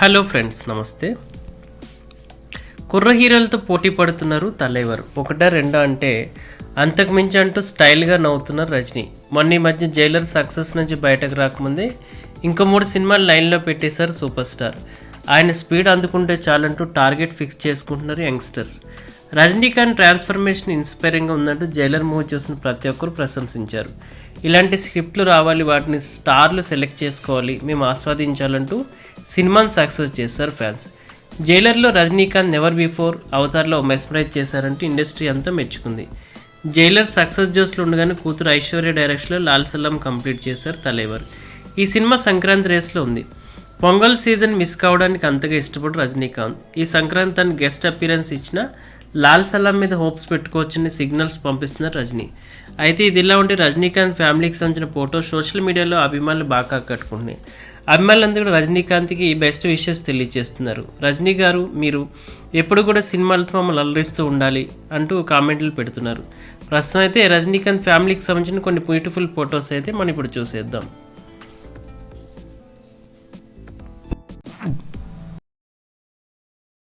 Hello friends, నమస్తే. కుర్ర హీరోలతో పోటీ పడుతున్నారు తలైవర్. ఒకటా రెండా అంటే అంతకు మించి అంటూ స్టైల్గా నవ్వుతున్నారు రజనీ. మొన్న ఈ మధ్య జైలర్ సక్సెస్ నుంచి బయటకు రాకముందే ఇంకో 3 సినిమాలు లైన్లో పెట్టేశారు సూపర్ స్టార్. ఆయన స్పీడ్ అందుకుంటే చాలంటూ టార్గెట్ ఫిక్స్ చేసుకుంటున్నారు యంగ్స్టర్స్. రజనీకాంత్ ట్రాన్స్ఫర్మేషన్ ఇన్స్పైరింగ్గా ఉందంటూ జైలర్ మూవీ చూసిన ప్రతి ఒక్కరు ప్రశంసించారు. ఇలాంటి స్క్రిప్ట్లు రావాలి, వాటిని స్టార్లు సెలెక్ట్ చేసుకోవాలి, మేము ఆస్వాదించాలంటూ సినిమాని సక్సెస్ చేశారు ఫ్యాన్స్. జైలర్లో రజనీకాంత్ నెవర్ బిఫోర్ అవతార్లో మెస్మరైజ్ చేశారంటూ ఇండస్ట్రీ అంతా మెచ్చుకుంది. జైలర్ సక్సెస్ జోస్లో ఉండగానే కూతురు ఐశ్వర్య డైరెక్షన్లో లాల్ సలాం కంప్లీట్ చేశారు తలైవర్. ఈ సినిమా సంక్రాంతి రేస్లో ఉంది. పొంగల్ సీజన్ మిస్ కావడానికి అంతగా ఇష్టపడు రజనీకాంత్. ఈ సంక్రాంతి తన గెస్ట్ అపీరెన్స్ ఇచ్చిన లాల్ సలాం మీద హోప్స్ పెట్టుకోవచ్చని సిగ్నల్స్ పంపిస్తున్నారు రజనీ. అయితే ఇదిలా ఉంటే రజనీకాంత్ ఫ్యామిలీకి సంబంధించిన ఫోటో సోషల్ మీడియాలో అభిమానులు బాగా ఆకట్టుకుంటున్నాయి. అభిమానులందరూ కూడా రజనీకాంత్కి బెస్ట్ విషెస్ తెలియజేస్తున్నారు. రజనీ గారు, మీరు ఎప్పుడు కూడా సినిమాలతో మమ్మల్ని అలరిస్తూ ఉండాలి అంటూ కామెంట్లు పెడుతున్నారు. ప్రస్తుతం అయితే రజనీకాంత్ ఫ్యామిలీకి సంబంధించిన కొన్ని బ్యూటిఫుల్ ఫొటోస్ అయితే మనం ఇప్పుడు చూసేద్దాం.